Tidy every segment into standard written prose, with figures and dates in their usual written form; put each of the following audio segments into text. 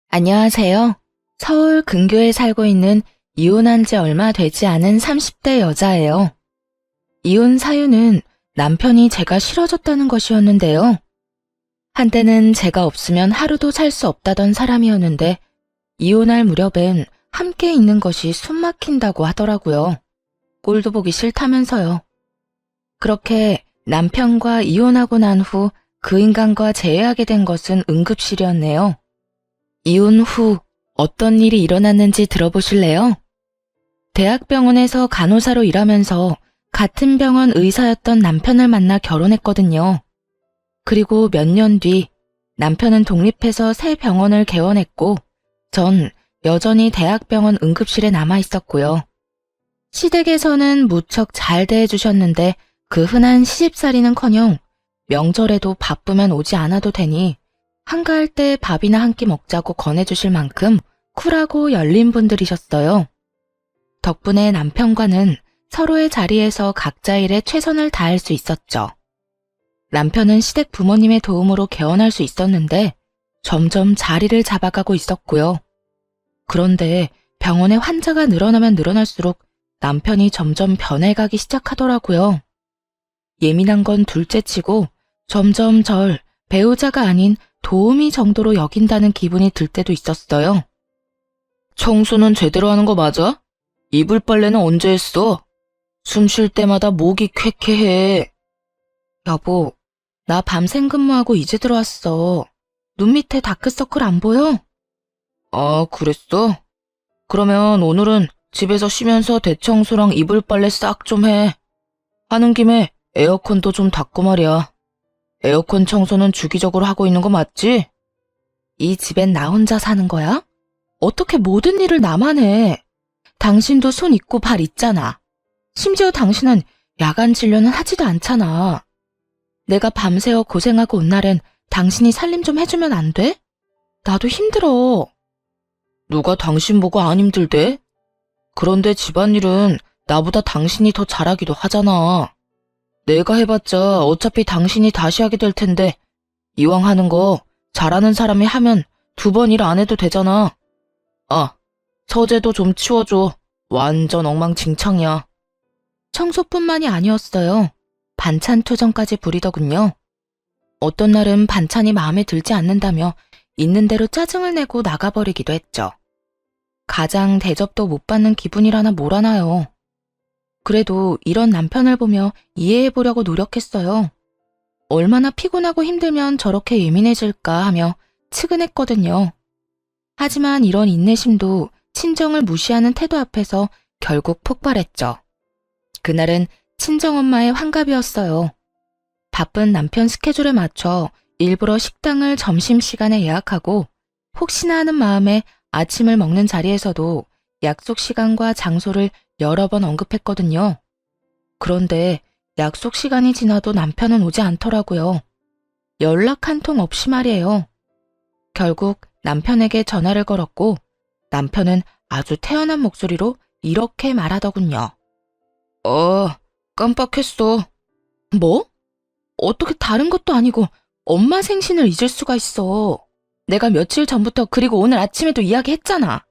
안녕하세요. 서울 근교에 살고 있는 이혼한 지 얼마 되지 않은 30대 여자예요. 이혼 사유는 남편이 제가 싫어졌다는 것이었는데요. 한때는 제가 없으면 하루도 살 수 없다던 사람이었는데 이혼할 무렵엔 함께 있는 것이 숨 막힌다고 하더라고요. 꼴도 보기 싫다면서요. 그렇게 남편과 이혼하고 난 후 그 인간과 재회하게 된 것은 응급실이었네요. 이혼 후 어떤 일이 일어났는지 들어보실래요? 대학병원에서 간호사로 일하면서 같은 병원 의사였던 남편을 만나 결혼했거든요. 그리고 몇 년 뒤 남편은 독립해서 새 병원을 개원했고 전 여전히 대학병원 응급실에 남아 있었고요. 시댁에서는 무척 잘 대해주셨는데 그 흔한 시집살이는커녕 명절에도 바쁘면 오지 않아도 되니 한가할 때 밥이나 한 끼 먹자고 권해주실 만큼 쿨하고 열린 분들이셨어요. 덕분에 남편과는 서로의 자리에서 각자 일에 최선을 다할 수 있었죠. 남편은 시댁 부모님의 도움으로 개원할 수 있었는데 점점 자리를 잡아가고 있었고요. 그런데 병원에 환자가 늘어나면 늘어날수록 남편이 점점 변해가기 시작하더라고요. 예민한 건 둘째치고 점점 절 배우자가 아닌 도우미 정도로 여긴다는 기분이 들 때도 있었어요. 청소는 제대로 하는 거 맞아? 이불 빨래는 언제 했어? 숨 쉴 때마다 목이 쾌쾌해. 여보, 나 밤샘 근무하고 이제 들어왔어. 눈 밑에 다크서클 안 보여? 아, 그랬어? 그러면 오늘은 집에서 쉬면서 대청소랑 이불 빨래 싹 좀 해. 하는 김에 에어컨도 좀 닦고 말이야. 에어컨 청소는 주기적으로 하고 있는 거 맞지? 이 집엔 나 혼자 사는 거야? 어떻게 모든 일을 나만 해? 당신도 손 있고 발 있잖아. 심지어 당신은 야간 진료는 하지도 않잖아. 내가 밤새워 고생하고 온 날엔 당신이 살림 좀 해주면 안 돼? 나도 힘들어. 누가 당신 보고 안 힘들대? 그런데 집안일은 나보다 당신이 더 잘하기도 하잖아. 내가 해봤자 어차피 당신이 다시 하게 될 텐데 이왕 하는 거 잘하는 사람이 하면 2번 일 안 해도 되잖아. 아, 서재도 좀 치워줘. 완전 엉망진창이야. 청소뿐만이 아니었어요. 반찬 투정까지 부리더군요. 어떤 날은 반찬이 마음에 들지 않는다며 있는 대로 짜증을 내고 나가버리기도 했죠. 가장 대접도 못 받는 기분이라나 뭐라나요. 그래도 이런 남편을 보며 이해해보려고 노력했어요. 얼마나 피곤하고 힘들면 저렇게 예민해질까 하며 측은했거든요. 하지만 이런 인내심도 친정을 무시하는 태도 앞에서 결국 폭발했죠. 그날은 친정엄마의 환갑이었어요. 바쁜 남편 스케줄에 맞춰 일부러 식당을 점심시간에 예약하고 혹시나 하는 마음에 아침을 먹는 자리에서도 약속 시간과 장소를 여러 번 언급했거든요. 그런데 약속 시간이 지나도 남편은 오지 않더라고요. 연락 한 통 없이 말이에요. 결국 남편에게 전화를 걸었고 남편은 아주 태연한 목소리로 이렇게 말하더군요. 깜빡했어. 뭐? 어떻게 다른 것도 아니고 엄마 생신을 잊을 수가 있어. 내가 며칠 전부터 그리고 오늘 아침에도 이야기했잖아.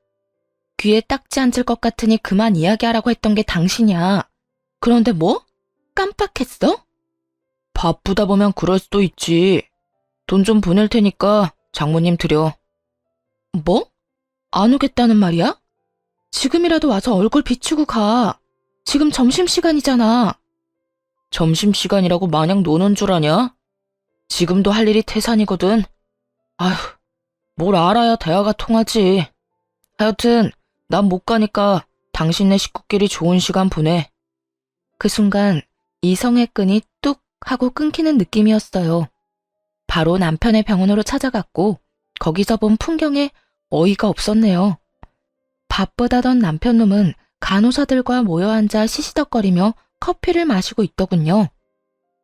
귀에 딱지 앉을 것 같으니 그만 이야기하라고 했던 게 당신이야. 그런데 뭐? 깜빡했어? 바쁘다 보면 그럴 수도 있지. 돈 좀 보낼 테니까 장모님 드려. 뭐? 안 오겠다는 말이야? 지금이라도 와서 얼굴 비추고 가. 지금 점심시간이잖아. 점심시간이라고 마냥 노는 줄 아냐? 지금도 할 일이 태산이거든. 아휴, 뭘 알아야 대화가 통하지. 하여튼 난 못 가니까 당신네 식구끼리 좋은 시간 보내. 그 순간 이성의 끈이 뚝 하고 끊기는 느낌이었어요. 바로 남편의 병원으로 찾아갔고 거기서 본 풍경에 어이가 없었네요. 바쁘다던 남편놈은 간호사들과 모여 앉아 시시덕거리며 커피를 마시고 있더군요.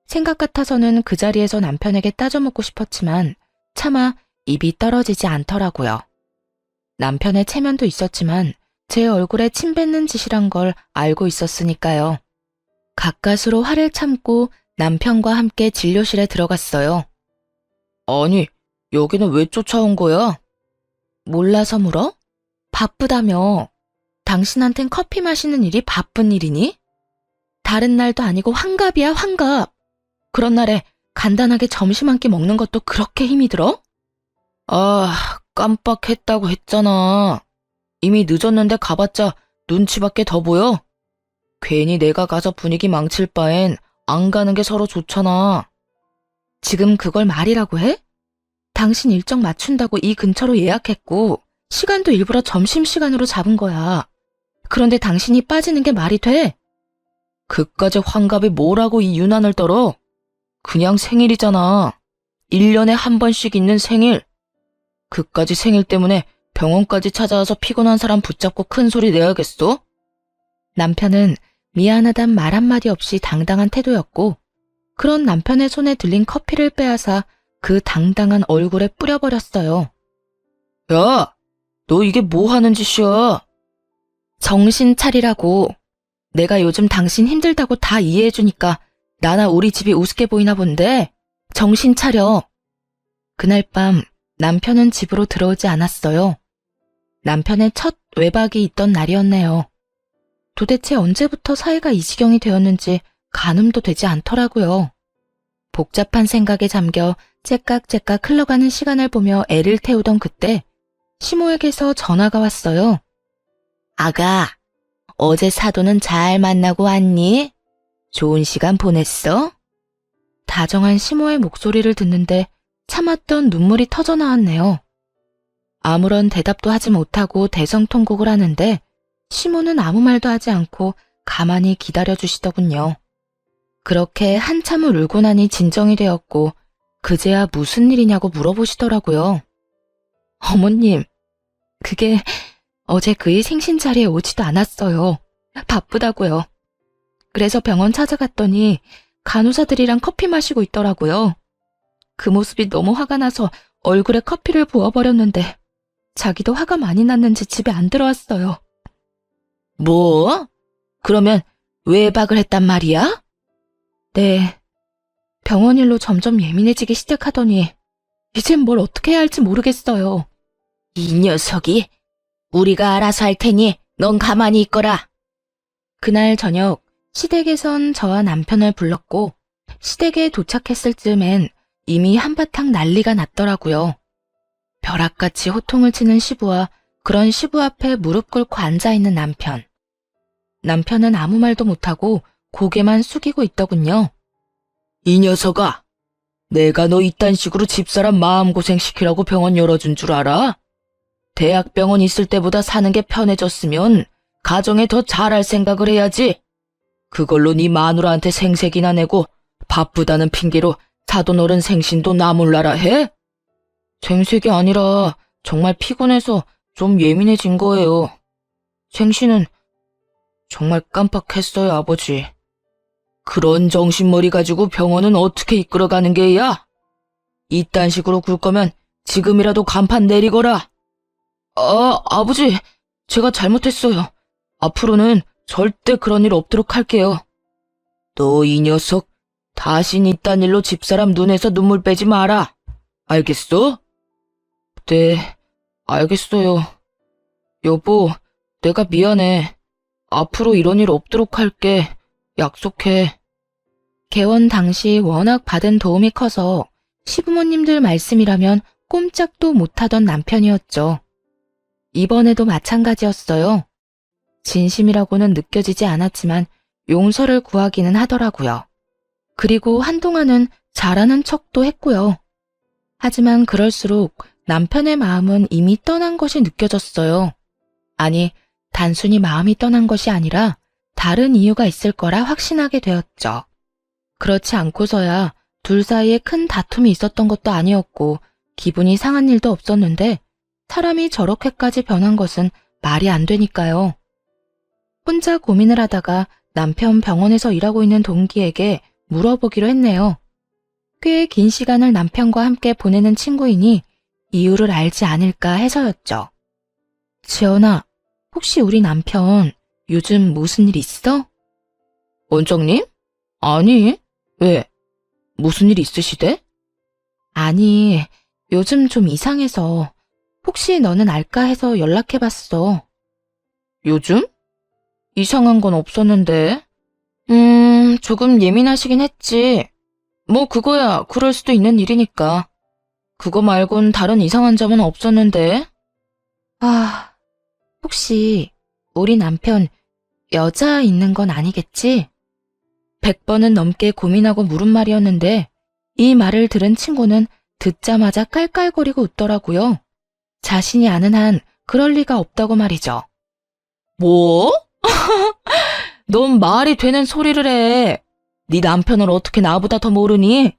생각 같아서는 그 자리에서 남편에게 따져먹고 싶었지만 차마 입이 떨어지지 않더라고요. 남편의 체면도 있었지만 제 얼굴에 침 뱉는 짓이란 걸 알고 있었으니까요. 가까스로 화를 참고 남편과 함께 진료실에 들어갔어요. 아니, 여기는 왜 쫓아온 거야? 몰라서 물어? 바쁘다며. 당신한텐 커피 마시는 일이 바쁜 일이니? 다른 날도 아니고 환갑이야, 환갑. 그런 날에 간단하게 점심 한 끼 먹는 것도 그렇게 힘이 들어? 아, 깜빡했다고 했잖아. 이미 늦었는데 가봤자 눈치밖에 더 보여? 괜히 내가 가서 분위기 망칠 바엔 안 가는 게 서로 좋잖아. 지금 그걸 말이라고 해? 당신 일정 맞춘다고 이 근처로 예약했고 시간도 일부러 점심시간으로 잡은 거야. 그런데 당신이 빠지는 게 말이 돼? 그까지 환갑이 뭐라고 이 유난을 떨어? 그냥 생일이잖아. 1년에 한 번씩 있는 생일. 그까지 생일 때문에 병원까지 찾아와서 피곤한 사람 붙잡고 큰 소리 내야겠어? 남편은 미안하단 말 한마디 없이 당당한 태도였고, 그런 남편의 손에 들린 커피를 빼앗아 그 당당한 얼굴에 뿌려버렸어요. 야, 너 이게 뭐 하는 짓이야? 정신 차리라고. 내가 요즘 당신 힘들다고 다 이해해주니까 나나 우리 집이 우습게 보이나 본데 정신 차려. 그날 밤 남편은 집으로 들어오지 않았어요. 남편의 첫 외박이 있던 날이었네요. 도대체 언제부터 사이가 이 지경이 되었는지 가늠도 되지 않더라고요. 복잡한 생각에 잠겨 째깍째깍 흘러가는 시간을 보며 애를 태우던 그때 시모에게서 전화가 왔어요. 아가, 어제 사돈은 잘 만나고 왔니? 좋은 시간 보냈어? 다정한 시모의 목소리를 듣는데 참았던 눈물이 터져 나왔네요. 아무런 대답도 하지 못하고 대성통곡을 하는데 시모는 아무 말도 하지 않고 가만히 기다려주시더군요. 그렇게 한참을 울고 나니 진정이 되었고 그제야 무슨 일이냐고 물어보시더라고요. 어머님, 그게 어제 그의 생신 자리에 오지도 않았어요. 바쁘다고요. 그래서 병원 찾아갔더니 간호사들이랑 커피 마시고 있더라고요. 그 모습이 너무 화가 나서 얼굴에 커피를 부어버렸는데 자기도 화가 많이 났는지 집에 안 들어왔어요. 뭐? 그러면 외박을 했단 말이야? 네. 병원 일로 점점 예민해지기 시작하더니 이젠 뭘 어떻게 해야 할지 모르겠어요. 이 녀석이 우리가 알아서 할 테니 넌 가만히 있거라. 그날 저녁 시댁에선 저와 남편을 불렀고 시댁에 도착했을 즈음엔 이미 한바탕 난리가 났더라고요. 벼락같이 호통을 치는 시부와 그런 시부 앞에 무릎 꿇고 앉아있는 남편. 남편은 아무 말도 못하고 고개만 숙이고 있더군요. 이 녀석아, 내가 너 이딴 식으로 집사람 마음고생 시키라고 병원 열어준 줄 알아? 대학병원 있을 때보다 사는 게 편해졌으면 가정에 더 잘할 생각을 해야지. 그걸로 네 마누라한테 생색이나 내고 바쁘다는 핑계로 사돈 어른 생신도 나몰라라 해? 생색이 아니라 정말 피곤해서 좀 예민해진 거예요. 생신은 정말 깜빡했어요, 아버지. 그런 정신머리 가지고 병원은 어떻게 이끌어가는 게야? 이딴 식으로 굴 거면 지금이라도 간판 내리거라. 아버지, 제가 잘못했어요. 앞으로는 절대 그런 일 없도록 할게요. 너 이 녀석, 다신 이딴 일로 집사람 눈에서 눈물 빼지 마라. 알겠어? 네, 알겠어요. 여보, 내가 미안해. 앞으로 이런 일 없도록 할게. 약속해. 개원 당시 워낙 받은 도움이 커서 시부모님들 말씀이라면 꼼짝도 못하던 남편이었죠. 이번에도 마찬가지였어요. 진심이라고는 느껴지지 않았지만 용서를 구하기는 하더라고요. 그리고 한동안은 잘하는 척도 했고요. 하지만 그럴수록 남편의 마음은 이미 떠난 것이 느껴졌어요. 아니, 단순히 마음이 떠난 것이 아니라 다른 이유가 있을 거라 확신하게 되었죠. 그렇지 않고서야 둘 사이에 큰 다툼이 있었던 것도 아니었고 기분이 상한 일도 없었는데 사람이 저렇게까지 변한 것은 말이 안 되니까요. 혼자 고민을 하다가 남편 병원에서 일하고 있는 동기에게 물어보기로 했네요. 꽤 긴 시간을 남편과 함께 보내는 친구이니 이유를 알지 않을까 해서였죠. 지연아, 혹시 우리 남편 요즘 무슨 일 있어? 원장님? 아니, 왜? 무슨 일 있으시대? 아니, 요즘 좀 이상해서 혹시 너는 알까 해서 연락해봤어. 요즘? 이상한 건 없었는데. 조금 예민하시긴 했지. 뭐 그거야, 그럴 수도 있는 일이니까. 그거 말곤 다른 이상한 점은 없었는데. 아, 혹시 우리 남편 여자 있는 건 아니겠지? 100번은 넘게 고민하고 물은 말이었는데 이 말을 들은 친구는 듣자마자 깔깔거리고 웃더라고요. 자신이 아는 한 그럴 리가 없다고 말이죠. 뭐? 넌 말이 되는 소리를 해. 네 남편을 어떻게 나보다 더 모르니?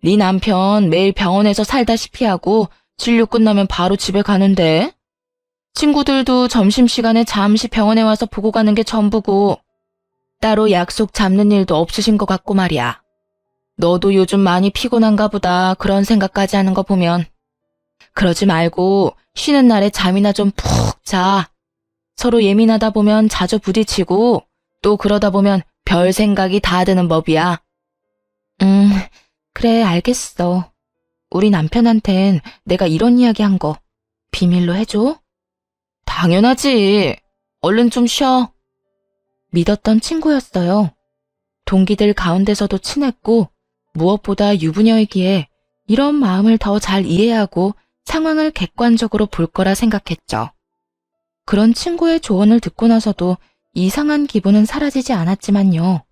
네 남편 매일 병원에서 살다시피 하고 진료 끝나면 바로 집에 가는데. 친구들도 점심시간에 잠시 병원에 와서 보고 가는 게 전부고 따로 약속 잡는 일도 없으신 것 같고 말이야. 너도 요즘 많이 피곤한가 보다 그런 생각까지 하는 거 보면. 그러지 말고 쉬는 날에 잠이나 좀 푹 자. 서로 예민하다 보면 자주 부딪히고 또 그러다 보면 별 생각이 다 드는 법이야. 그래 알겠어. 우리 남편한텐 내가 이런 이야기 한 거 비밀로 해줘? 당연하지. 얼른 좀 쉬어. 믿었던 친구였어요. 동기들 가운데서도 친했고 무엇보다 유부녀이기에 이런 마음을 더 잘 이해하고 상황을 객관적으로 볼 거라 생각했죠. 그런 친구의 조언을 듣고 나서도 이상한 기분은 사라지지 않았지만요.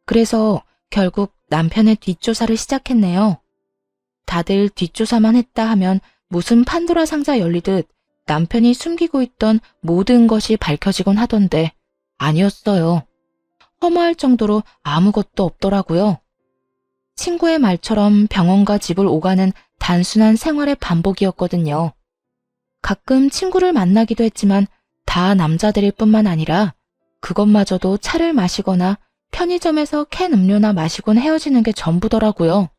그래서 결국 남편의 뒷조사를 시작했네요. 다들 뒷조사만 했다 하면 무슨 판도라 상자 열리듯 남편이 숨기고 있던 모든 것이 밝혀지곤 하던데 아니었어요. 허무할 정도로 아무것도 없더라고요. 친구의 말처럼 병원과 집을 오가는 단순한 생활의 반복이었거든요. 가끔 친구를 만나기도 했지만 다 남자들일 뿐만 아니라 그것마저도 차를 마시거나 편의점에서 캔 음료나 마시곤 헤어지는 게 전부더라고요.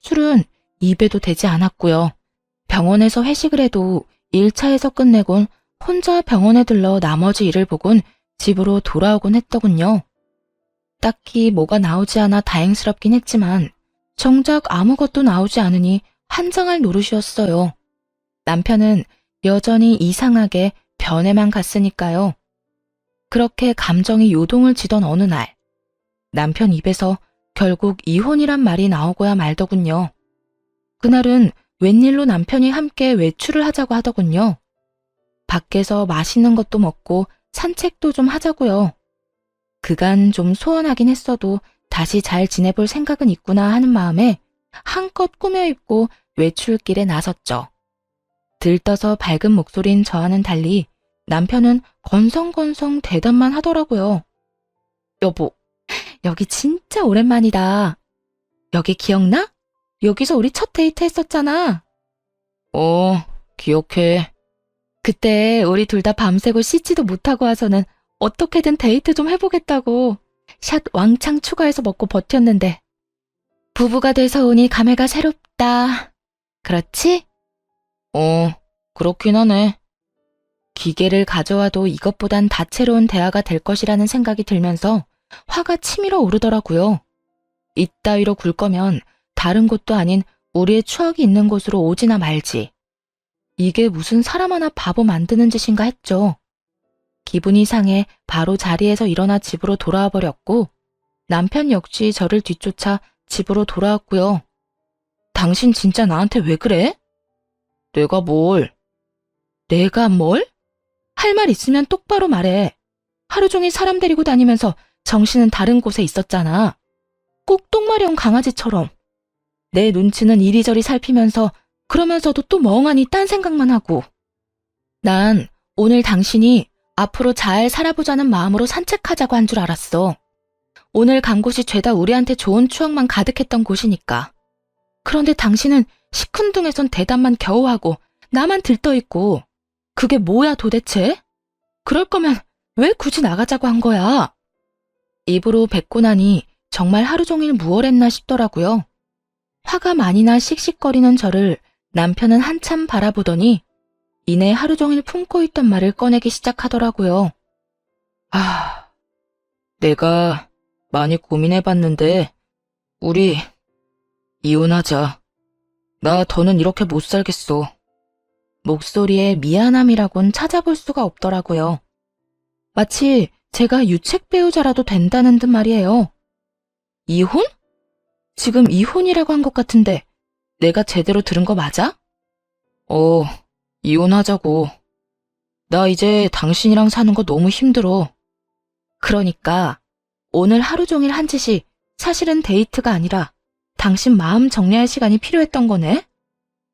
술은 입에도 대지 않았고요. 병원에서 회식을 해도 1차에서 끝내곤 혼자 병원에 들러 나머지 일을 보곤 집으로 돌아오곤 했더군요. 딱히 뭐가 나오지 않아 다행스럽긴 했지만 정작 아무것도 나오지 않으니 한장할 노릇이었어요. 남편은 여전히 이상하게 변해만 갔으니까요. 그렇게 감정이 요동을 지던 어느 날 남편 입에서 결국 이혼이란 말이 나오고야 말더군요. 그날은 웬일로 남편이 함께 외출을 하자고 하더군요. 밖에서 맛있는 것도 먹고 산책도 좀 하자고요. 그간 좀 소원하긴 했어도 다시 잘 지내볼 생각은 있구나 하는 마음에 한껏 꾸며입고 외출길에 나섰죠. 들떠서 밝은 목소리인 저와는 달리 남편은 건성건성 대답만 하더라고요. 여보, 여기 진짜 오랜만이다. 여기 기억나? 여기서 우리 첫 데이트 했었잖아. 기억해. 그때 우리 둘 다 밤새고 씻지도 못하고 와서는 어떻게든 데이트 좀 해보겠다고 샷 왕창 추가해서 먹고 버텼는데 부부가 돼서 오니 감회가 새롭다. 그렇지? 그렇긴 하네. 기계를 가져와도 이것보단 다채로운 대화가 될 것이라는 생각이 들면서 화가 치밀어 오르더라고요. 이따위로 굴 거면 다른 곳도 아닌 우리의 추억이 있는 곳으로 오지나 말지. 이게 무슨 사람 하나 바보 만드는 짓인가 했죠. 기분이 상해 바로 자리에서 일어나 집으로 돌아와 버렸고 남편 역시 저를 뒤쫓아 집으로 돌아왔고요. 당신 진짜 나한테 왜 그래? 내가 뭘? 내가 뭘? 할 말 있으면 똑바로 말해. 하루 종일 사람 데리고 다니면서 정신은 다른 곳에 있었잖아. 꼭 똥마려운 강아지처럼. 내 눈치는 이리저리 살피면서 그러면서도 또 멍하니 딴 생각만 하고. 난 오늘 당신이 앞으로 잘 살아보자는 마음으로 산책하자고 한 줄 알았어. 오늘 간 곳이 죄다 우리한테 좋은 추억만 가득했던 곳이니까. 그런데 당신은 시큰둥해선 대답만 겨우 하고 나만 들떠있고 그게 뭐야 도대체? 그럴 거면 왜 굳이 나가자고 한 거야? 입으로 뱉고 나니 정말 하루 종일 무얼 했나 싶더라고요. 화가 많이 나 씩씩거리는 저를 남편은 한참 바라보더니 이내 하루 종일 품고 있던 말을 꺼내기 시작하더라고요. 내가 많이 고민해봤는데 우리 이혼하자. 나 더는 이렇게 못 살겠어. 목소리에 미안함이라곤 찾아볼 수가 없더라고요. 마치 제가 유책 배우자라도 된다는 듯 말이에요. 이혼? 지금 이혼이라고 한 것 같은데 내가 제대로 들은 거 맞아? 이혼하자고. 나 이제 당신이랑 사는 거 너무 힘들어. 그러니까 오늘 하루 종일 한 짓이 사실은 데이트가 아니라 당신 마음 정리할 시간이 필요했던 거네?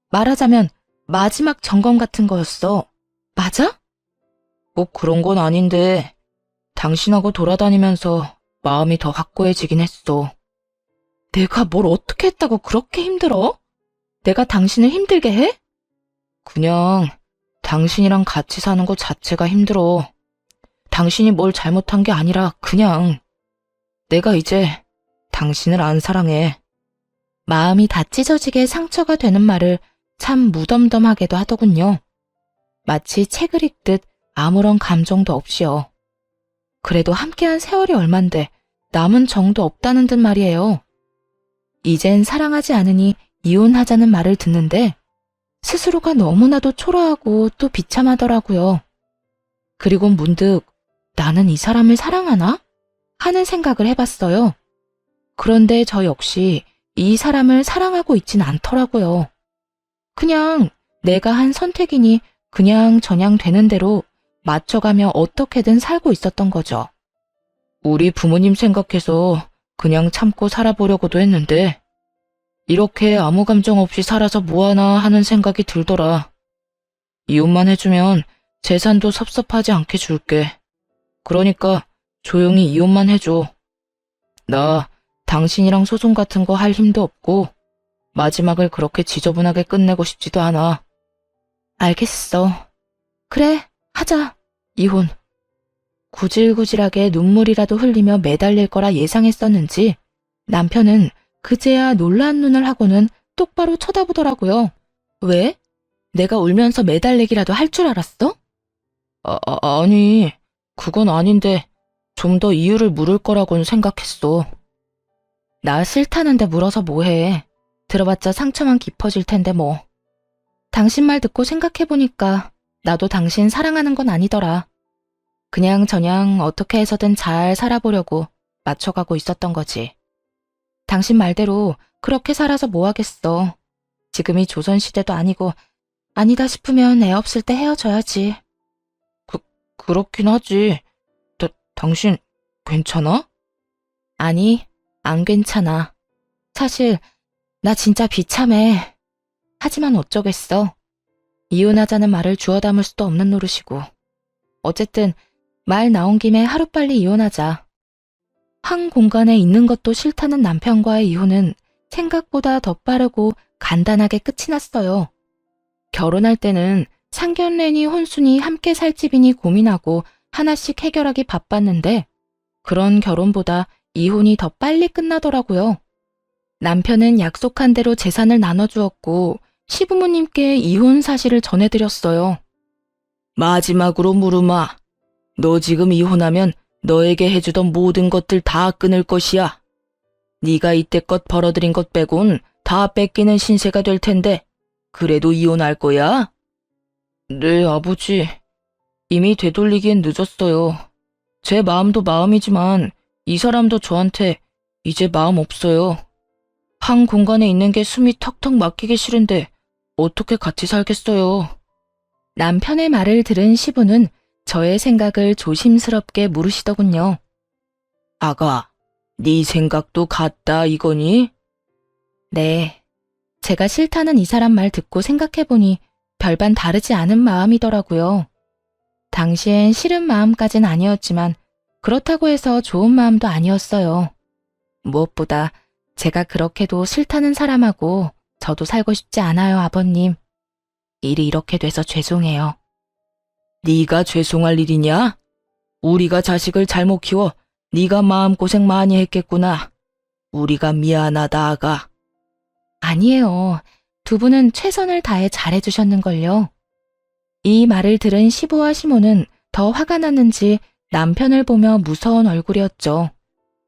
말하자면 마지막 점검 같은 거였어. 맞아? 뭐 그런 건 아닌데 당신하고 돌아다니면서 마음이 더 확고해지긴 했어. 내가 뭘 어떻게 했다고 그렇게 힘들어? 내가 당신을 힘들게 해? 그냥 당신이랑 같이 사는 것 자체가 힘들어. 당신이 뭘 잘못한 게 아니라 그냥 내가 이제 당신을 안 사랑해. 마음이 다 찢어지게 상처가 되는 말을 참 무덤덤하게도 하더군요. 마치 책을 읽듯 아무런 감정도 없이요. 그래도 함께한 세월이 얼만데 남은 정도 없다는 듯 말이에요. 이젠 사랑하지 않으니 이혼하자는 말을 듣는데 스스로가 너무나도 초라하고 또 비참하더라고요. 그리고 문득 나는 이 사람을 사랑하나? 하는 생각을 해봤어요. 그런데 저 역시 이 사람을 사랑하고 있진 않더라고요. 그냥 내가 한 선택이니 그냥 저냥 되는 대로 맞춰가며 어떻게든 살고 있었던 거죠. 우리 부모님 생각해서 그냥 참고 살아보려고도 했는데 이렇게 아무 감정 없이 살아서 뭐하나 하는 생각이 들더라. 이혼만 해주면 재산도 섭섭하지 않게 줄게. 그러니까 조용히 이혼만 해줘. 나 당신이랑 소송 같은 거 할 힘도 없고 마지막을 그렇게 지저분하게 끝내고 싶지도 않아. 알겠어. 그래, 하자. 이혼. 구질구질하게 눈물이라도 흘리며 매달릴 거라 예상했었는지 남편은 그제야 놀란 눈을 하고는 똑바로 쳐다보더라고요. 왜? 내가 울면서 매달리기라도 할 줄 알았어? 아니, 그건 아닌데 좀 더 이유를 물을 거라고는 생각했어. 나 싫다는데 물어서 뭐해. 들어봤자 상처만 깊어질 텐데 뭐. 당신 말 듣고 생각해보니까 나도 당신 사랑하는 건 아니더라. 그냥저냥 어떻게 해서든 잘 살아보려고 맞춰가고 있었던 거지. 당신 말대로 그렇게 살아서 뭐 하겠어. 지금이 조선시대도 아니고 아니다 싶으면 애 없을 때 헤어져야지. 그렇긴 하지. 당신 괜찮아? 아니, 안 괜찮아. 사실 나 진짜 비참해. 하지만 어쩌겠어. 이혼하자는 말을 주워 담을 수도 없는 노릇이고. 어쨌든 말 나온 김에 하루빨리 이혼하자. 한 공간에 있는 것도 싫다는 남편과의 이혼은 생각보다 더 빠르고 간단하게 끝이 났어요. 결혼할 때는 상견례니 혼수니 함께 살 집이니 고민하고 하나씩 해결하기 바빴는데 그런 결혼보다 이혼이 더 빨리 끝나더라고요. 남편은 약속한 대로 재산을 나눠주었고 시부모님께 이혼 사실을 전해드렸어요. 마지막으로 물으마. 너 지금 이혼하면 너에게 해주던 모든 것들 다 끊을 것이야. 네가 이때껏 벌어들인 것 빼곤 다 뺏기는 신세가 될 텐데 그래도 이혼할 거야? 네, 아버지. 이미 되돌리기엔 늦었어요. 제 마음도 마음이지만 이 사람도 저한테 이제 마음 없어요. 한 공간에 있는 게 숨이 턱턱 막히기 싫은데 어떻게 같이 살겠어요. 남편의 말을 들은 시부는 저의 생각을 조심스럽게 물으시더군요. 아가, 네 생각도 같다 이거니? 네. 제가 싫다는 이 사람 말 듣고 생각해보니 별반 다르지 않은 마음이더라고요. 당시엔 싫은 마음까진 아니었지만 그렇다고 해서 좋은 마음도 아니었어요. 무엇보다 제가 그렇게도 싫다는 사람하고 저도 살고 싶지 않아요, 아버님. 일이 이렇게 돼서 죄송해요. 네가 죄송할 일이냐? 우리가 자식을 잘못 키워 네가 마음고생 많이 했겠구나. 우리가 미안하다, 아가. 아니에요. 두 분은 최선을 다해 잘해주셨는걸요. 이 말을 들은 시부와 시모는 더 화가 났는지 남편을 보며 무서운 얼굴이었죠.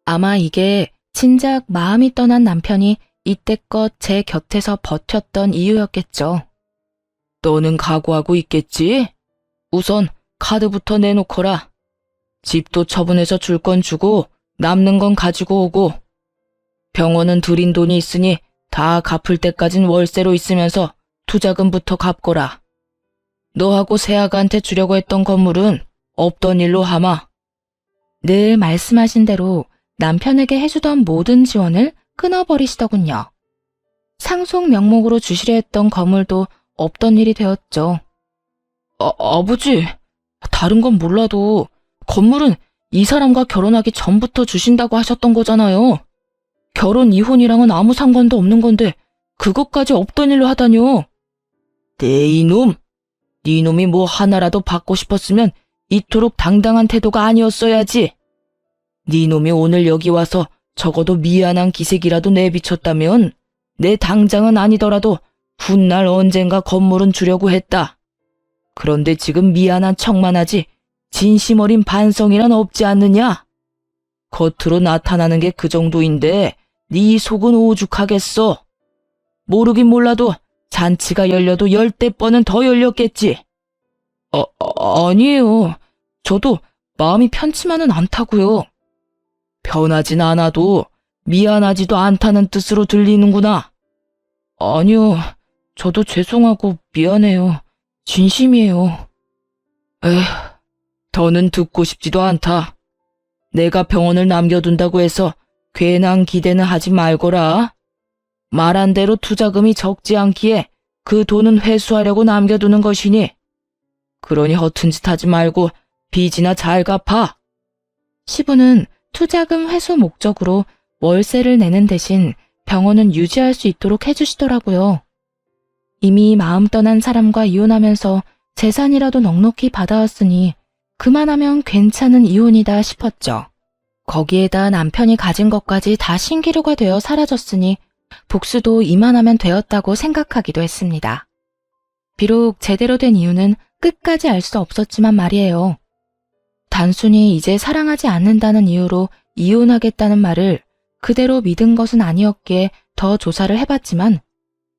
아마 이게 진작 마음이 떠난 남편이 이때껏 제 곁에서 버텼던 이유였겠죠. 너는 각오하고 있겠지? 우선 카드부터 내놓거라. 집도 처분해서 줄 건 주고 남는 건 가지고 오고. 병원은 들인 돈이 있으니 다 갚을 때까진 월세로 있으면서 투자금부터 갚거라. 너하고 새아가한테 주려고 했던 건물은 없던 일로 하마. 늘 말씀하신 대로 남편에게 해주던 모든 지원을 끊어버리시더군요. 상속 명목으로 주시려 했던 건물도 없던 일이 되었죠. 아버지, 다른 건 몰라도 건물은 이 사람과 결혼하기 전부터 주신다고 하셨던 거잖아요. 결혼 이혼이랑은 아무 상관도 없는 건데 그것까지 없던 일로 하다뇨. 네 이놈, 네 놈이 뭐 하나라도 받고 싶었으면 이토록 당당한 태도가 아니었어야지. 네 놈이 오늘 여기 와서 적어도 미안한 기색이라도 내비쳤다면 내 당장은 아니더라도 훗날 언젠가 건물은 주려고 했다. 그런데 지금 미안한 척만 하지 진심 어린 반성이란 없지 않느냐? 겉으로 나타나는 게 그 정도인데 네 속은 오죽하겠어. 모르긴 몰라도 잔치가 열려도 10대 번은 더 열렸겠지. 아니에요. 저도 마음이 편치만은 않다고요. 편하진 않아도 미안하지도 않다는 뜻으로 들리는구나. 아니요. 저도 죄송하고 미안해요. 진심이에요. 에휴, 더는 듣고 싶지도 않다. 내가 병원을 남겨둔다고 해서 괜한 기대는 하지 말거라. 말한 대로 투자금이 적지 않기에 그 돈은 회수하려고 남겨두는 것이니. 그러니 허튼 짓 하지 말고 빚이나 잘 갚아. 시부는 투자금 회수 목적으로 월세를 내는 대신 병원은 유지할 수 있도록 해주시더라고요. 이미 마음 떠난 사람과 이혼하면서 재산이라도 넉넉히 받아왔으니 그만하면 괜찮은 이혼이다 싶었죠. 거기에다 남편이 가진 것까지 다 신기루가 되어 사라졌으니 복수도 이만하면 되었다고 생각하기도 했습니다. 비록 제대로 된 이유는 끝까지 알 수 없었지만 말이에요. 단순히 이제 사랑하지 않는다는 이유로 이혼하겠다는 말을 그대로 믿은 것은 아니었기에 더 조사를 해봤지만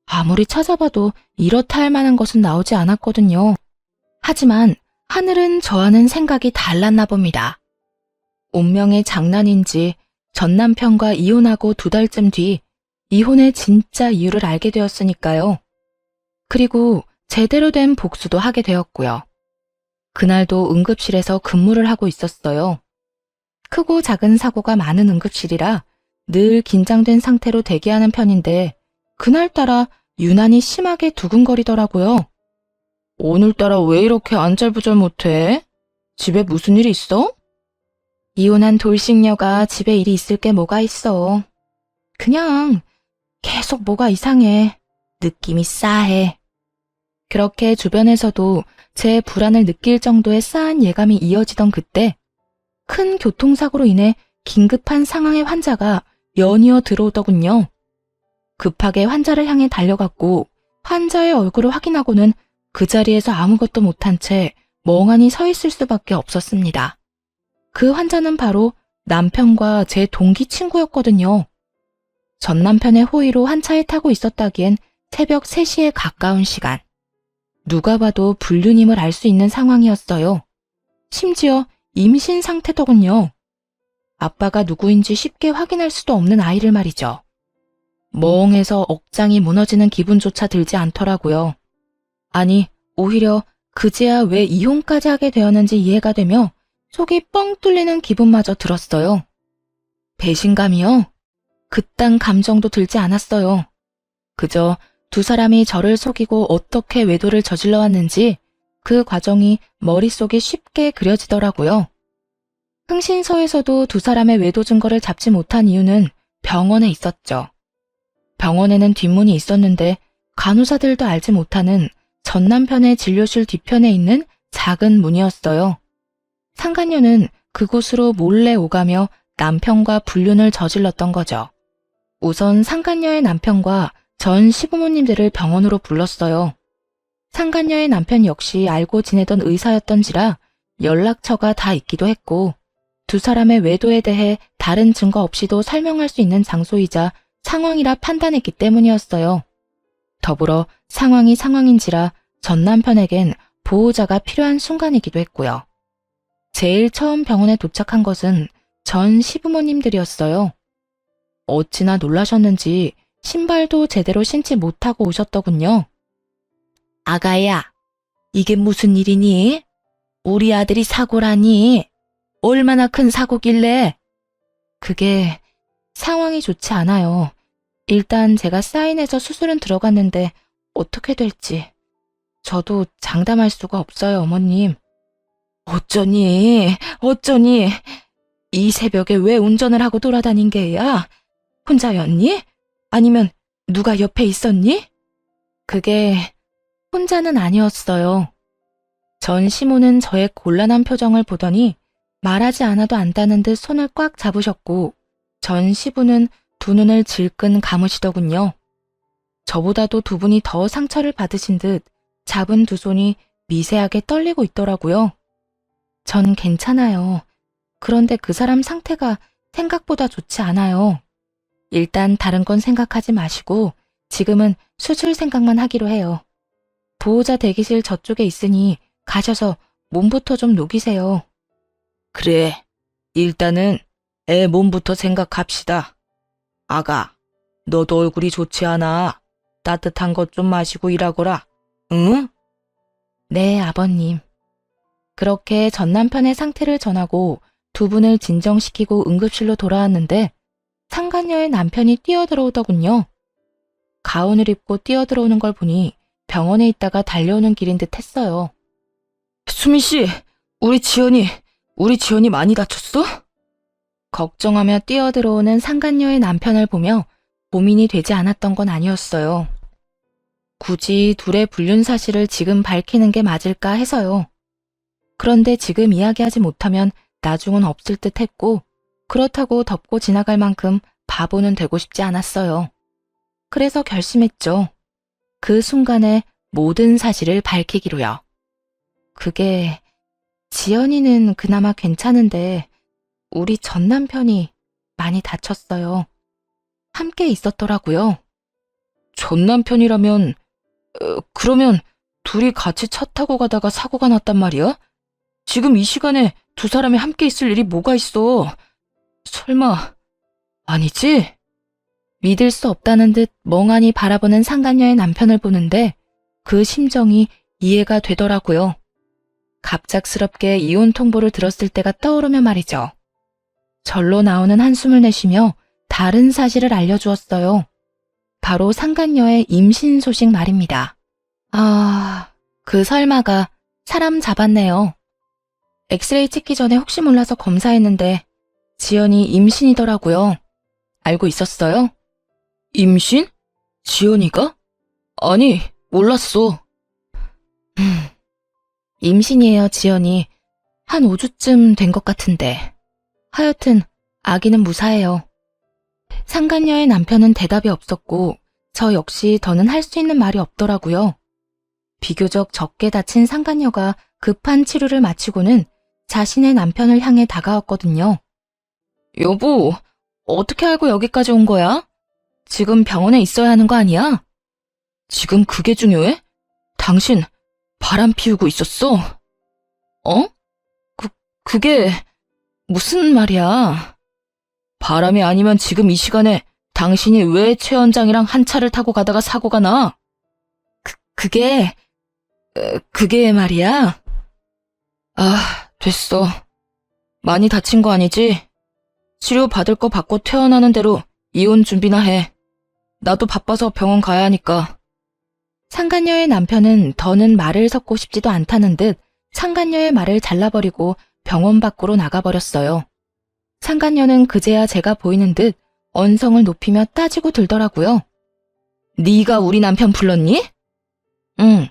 아무리 찾아봐도 이렇다 할 만한 것은 나오지 않았거든요. 하지만 하늘은 저와는 생각이 달랐나 봅니다. 운명의 장난인지 전 남편과 이혼하고 2달쯤 뒤 이혼의 진짜 이유를 알게 되었으니까요. 그리고 제대로 된 복수도 하게 되었고요. 그날도 응급실에서 근무를 하고 있었어요. 크고 작은 사고가 많은 응급실이라 늘 긴장된 상태로 대기하는 편인데 그날따라 유난히 심하게 두근거리더라고요. 오늘따라 왜 이렇게 안절부절 못해? 집에 무슨 일 있어? 이혼한 돌싱녀가 집에 일이 있을 게 뭐가 있어. 그냥 계속 뭐가 이상해. 느낌이 싸해. 그렇게 주변에서도 제 불안을 느낄 정도의 싸한 예감이 이어지던 그때 큰 교통사고로 인해 긴급한 상황의 환자가 연이어 들어오더군요. 급하게 환자를 향해 달려갔고 환자의 얼굴을 확인하고는 그 자리에서 아무것도 못한 채 멍하니 서 있을 수밖에 없었습니다. 그 환자는 바로 남편과 제 동기 친구였거든요. 전 남편의 호의로 한 차에 타고 있었다기엔 새벽 3시에 가까운 시간. 누가 봐도 불륜임을 알 수 있는 상황이었어요. 심지어 임신 상태더군요. 아빠가 누구인지 쉽게 확인할 수도 없는 아이를 말이죠. 멍해서 억장이 무너지는 기분조차 들지 않더라고요. 아니, 오히려 그제야 왜 이혼까지 하게 되었는지 이해가 되며 속이 뻥 뚫리는 기분마저 들었어요. 배신감이요? 그딴 감정도 들지 않았어요. 그저 두 사람이 저를 속이고 어떻게 외도를 저질러 왔는지 그 과정이 머릿속에 쉽게 그려지더라고요. 흥신소에서도 두 사람의 외도 증거를 잡지 못한 이유는 병원에 있었죠. 병원에는 뒷문이 있었는데 간호사들도 알지 못하는 전 남편의 진료실 뒤편에 있는 작은 문이었어요. 상간녀는 그곳으로 몰래 오가며 남편과 불륜을 저질렀던 거죠. 우선 상간녀의 남편과 전 시부모님들을 병원으로 불렀어요. 상간녀의 남편 역시 알고 지내던 의사였던지라 연락처가 다 있기도 했고 두 사람의 외도에 대해 다른 증거 없이도 설명할 수 있는 장소이자 상황이라 판단했기 때문이었어요. 더불어 상황이 상황인지라 전 남편에겐 보호자가 필요한 순간이기도 했고요. 제일 처음 병원에 도착한 것은 전 시부모님들이었어요. 어찌나 놀라셨는지 신발도 제대로 신지 못하고 오셨더군요. 아가야, 이게 무슨 일이니? 우리 아들이 사고라니? 얼마나 큰 사고길래? 그게 상황이 좋지 않아요. 일단 제가 사인해서 수술은 들어갔는데 어떻게 될지 저도 장담할 수가 없어요, 어머님. 어쩌니? 이 새벽에 왜 운전을 하고 돌아다닌 게야? 혼자였니? 아니면 누가 옆에 있었니? 그게 혼자는 아니었어요. 전 시모는 저의 곤란한 표정을 보더니 말하지 않아도 안다는 듯 손을 꽉 잡으셨고 전 시부는 두 눈을 질끈 감으시더군요. 저보다도 두 분이 더 상처를 받으신 듯 잡은 두 손이 미세하게 떨리고 있더라고요. 전 괜찮아요. 그런데 그 사람 상태가 생각보다 좋지 않아요. 일단 다른 건 생각하지 마시고 지금은 수술 생각만 하기로 해요. 보호자 대기실 저쪽에 있으니 가셔서 몸부터 좀 녹이세요. 그래, 일단은 애 몸부터 생각합시다. 아가, 너도 얼굴이 좋지 않아. 따뜻한 것 좀 마시고 일하거라. 응? 네, 아버님. 그렇게 전 남편의 상태를 전하고 두 분을 진정시키고 응급실로 돌아왔는데 상간녀의 남편이 뛰어들어오더군요. 가운을 입고 뛰어들어오는 걸 보니 병원에 있다가 달려오는 길인 듯 했어요. 수민 씨, 우리 지연이 많이 다쳤어? 걱정하며 뛰어들어오는 상간녀의 남편을 보며 고민이 되지 않았던 건 아니었어요. 굳이 둘의 불륜 사실을 지금 밝히는 게 맞을까 해서요. 그런데 지금 이야기하지 못하면 나중은 없을 듯 했고 그렇다고 덮고 지나갈 만큼 바보는 되고 싶지 않았어요. 그래서 결심했죠. 그 순간에 모든 사실을 밝히기로요. 그게 지연이는 그나마 괜찮은데 우리 전 남편이 많이 다쳤어요. 함께 있었더라고요. 전 남편이라면 그러면 둘이 같이 차 타고 가다가 사고가 났단 말이야? 지금 이 시간에 두 사람이 함께 있을 일이 뭐가 있어? 설마 아니지? 믿을 수 없다는 듯 멍하니 바라보는 상간녀의 남편을 보는데 그 심정이 이해가 되더라고요. 갑작스럽게 이혼 통보를 들었을 때가 떠오르며 말이죠. 절로 나오는 한숨을 내쉬며 다른 사실을 알려주었어요. 바로 상간녀의 임신 소식 말입니다. 그 설마가 사람 잡았네요. 엑스레이 찍기 전에 혹시 몰라서 검사했는데 지연이 임신이더라고요. 알고 있었어요? 임신? 지연이가? 아니, 몰랐어. 임신이에요, 지연이. 한 5주쯤 된 것 같은데. 하여튼 아기는 무사해요. 상간녀의 남편은 대답이 없었고 저 역시 더는 할 수 있는 말이 없더라고요. 비교적 적게 다친 상간녀가 급한 치료를 마치고는 자신의 남편을 향해 다가왔거든요. 여보, 어떻게 알고 여기까지 온 거야? 지금 병원에 있어야 하는 거 아니야? 지금 그게 중요해? 당신 바람 피우고 있었어? 어? 그게 무슨 말이야? 바람이 아니면 지금 이 시간에 당신이 왜 최 원장이랑 한 차를 타고 가다가 사고가 나? 그게 말이야? 됐어. 많이 다친 거 아니지? 치료 받을 거 받고 퇴원하는 대로 이혼 준비나 해. 나도 바빠서 병원 가야 하니까. 상간녀의 남편은 더는 말을 섞고 싶지도 않다는 듯 상간녀의 말을 잘라버리고 병원 밖으로 나가버렸어요. 상간녀는 그제야 제가 보이는 듯 언성을 높이며 따지고 들더라고요. 네가 우리 남편 불렀니? 응.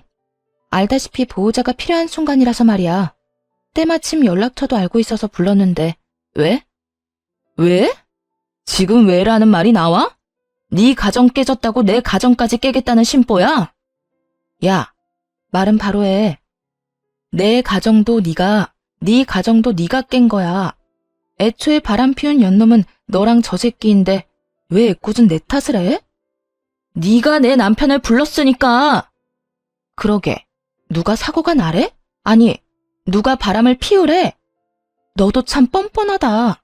알다시피 보호자가 필요한 순간이라서 말이야. 때마침 연락처도 알고 있어서 불렀는데 왜? 왜? 지금 왜라는 말이 나와? 네 가정 깨졌다고 내 가정까지 깨겠다는 심보야? 야, 말은 바로 해. 내 가정도 네 가정도 네가 깬 거야. 애초에 바람 피운 연놈은 너랑 저 새끼인데 왜 애꿎은 내 탓을 해? 네가 내 남편을 불렀으니까. 그러게, 누가 사고가 나래? 아니, 누가 바람을 피우래? 너도 참 뻔뻔하다.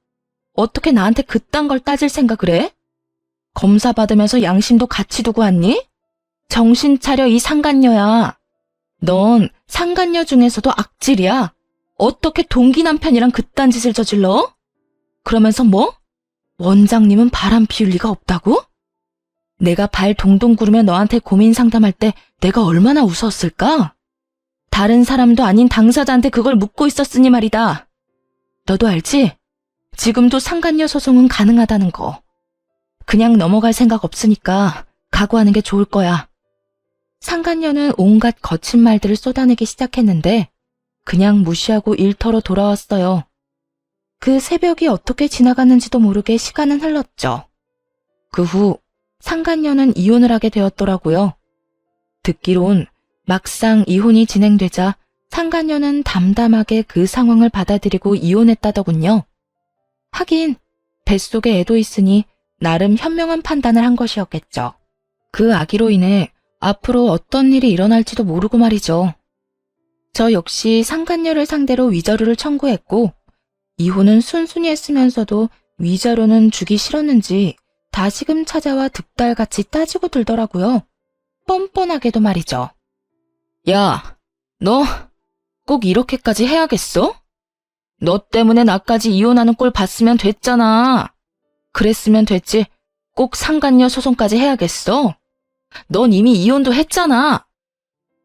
어떻게 나한테 그딴 걸 따질 생각을 해? 검사 받으면서 양심도 같이 두고 왔니? 정신 차려, 이 상간녀야. 넌 상간녀 중에서도 악질이야. 어떻게 동기 남편이랑 그딴 짓을 저질러? 그러면서 뭐? 원장님은 바람 피울 리가 없다고? 내가 발 동동 구르며 너한테 고민 상담할 때 내가 얼마나 웃었을까? 다른 사람도 아닌 당사자한테 그걸 묻고 있었으니 말이다. 너도 알지? 지금도 상간녀 소송은 가능하다는 거. 그냥 넘어갈 생각 없으니까 각오하는 게 좋을 거야. 상간녀는 온갖 거친 말들을 쏟아내기 시작했는데 그냥 무시하고 일터로 돌아왔어요. 그 새벽이 어떻게 지나갔는지도 모르게 시간은 흘렀죠. 그 후 상간녀는 이혼을 하게 되었더라고요. 듣기론 막상 이혼이 진행되자 상간녀는 담담하게 그 상황을 받아들이고 이혼했다더군요. 하긴 뱃속에 애도 있으니 나름 현명한 판단을 한 것이었겠죠. 그 아기로 인해 앞으로 어떤 일이 일어날지도 모르고 말이죠. 저 역시 상간녀를 상대로 위자료를 청구했고 이혼은 순순히 했으면서도 위자료는 주기 싫었는지 다시금 찾아와 득달같이 따지고 들더라고요. 뻔뻔하게도 말이죠. 야, 너 꼭 이렇게까지 해야겠어? 너 때문에 나까지 이혼하는 꼴 봤으면 됐잖아. 그랬으면 됐지. 꼭 상간녀 소송까지 해야겠어? 넌 이미 이혼도 했잖아.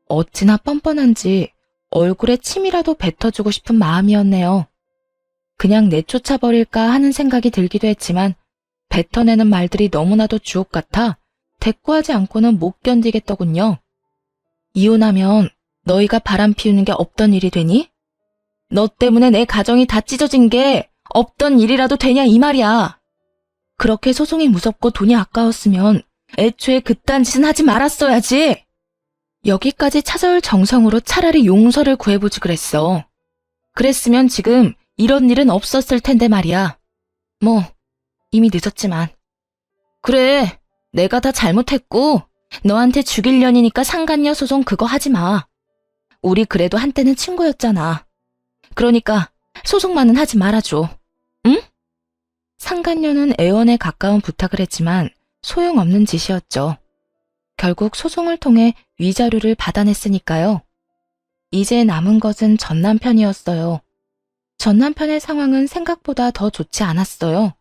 어찌나 뻔뻔한지 얼굴에 침이라도 뱉어주고 싶은 마음이었네요. 그냥 내쫓아버릴까 하는 생각이 들기도 했지만 뱉어내는 말들이 너무나도 주옥 같아 대꾸하지 않고는 못 견디겠더군요. 이혼하면 너희가 바람 피우는 게 없던 일이 되니? 너 때문에 내 가정이 다 찢어진 게 없던 일이라도 되냐 이 말이야. 그렇게 소송이 무섭고 돈이 아까웠으면 애초에 그딴 짓은 하지 말았어야지. 여기까지 찾아올 정성으로 차라리 용서를 구해보지 그랬어. 그랬으면 지금 이런 일은 없었을 텐데 말이야. 뭐 이미 늦었지만. 그래, 내가 다 잘못했고 너한테 죽일 년이니까 상간녀 소송 그거 하지 마. 우리 그래도 한때는 친구였잖아. 그러니까 소송만은 하지 말아줘. 응? 상간녀는 애원에 가까운 부탁을 했지만 소용없는 짓이었죠. 결국 소송을 통해 위자료를 받아냈으니까요. 이제 남은 것은 전 남편이었어요. 전 남편의 상황은 생각보다 더 좋지 않았어요.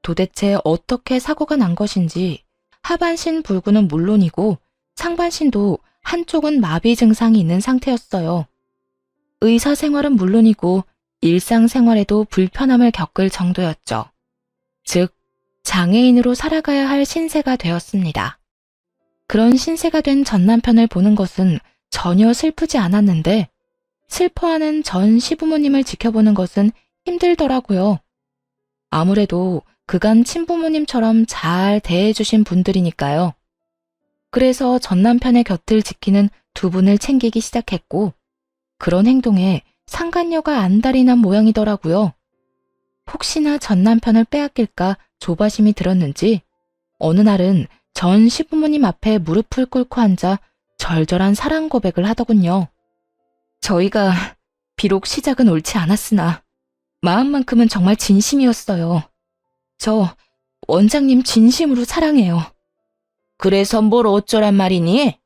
도대체 어떻게 사고가 난 것인지 하반신 불구는 물론이고 상반신도 한쪽은 마비 증상이 있는 상태였어요. 의사 생활은 물론이고 일상생활에도 불편함을 겪을 정도였죠. 즉, 장애인으로 살아가야 할 신세가 되었습니다. 그런 신세가 된 전 남편을 보는 것은 전혀 슬프지 않았는데 슬퍼하는 전 시부모님을 지켜보는 것은 힘들더라고요. 아무래도 그간 친부모님처럼 잘 대해주신 분들이니까요. 그래서 전 남편의 곁을 지키는 두 분을 챙기기 시작했고 그런 행동에 상간녀가 안달이 난 모양이더라고요. 혹시나 전 남편을 빼앗길까 조바심이 들었는지 어느 날은 전 시부모님 앞에 무릎을 꿇고 앉아 절절한 사랑 고백을 하더군요. 저희가 비록 시작은 옳지 않았으나 마음만큼은 정말 진심이었어요. 저 원장님 진심으로 사랑해요. 그래서 뭘 어쩌란 말이니?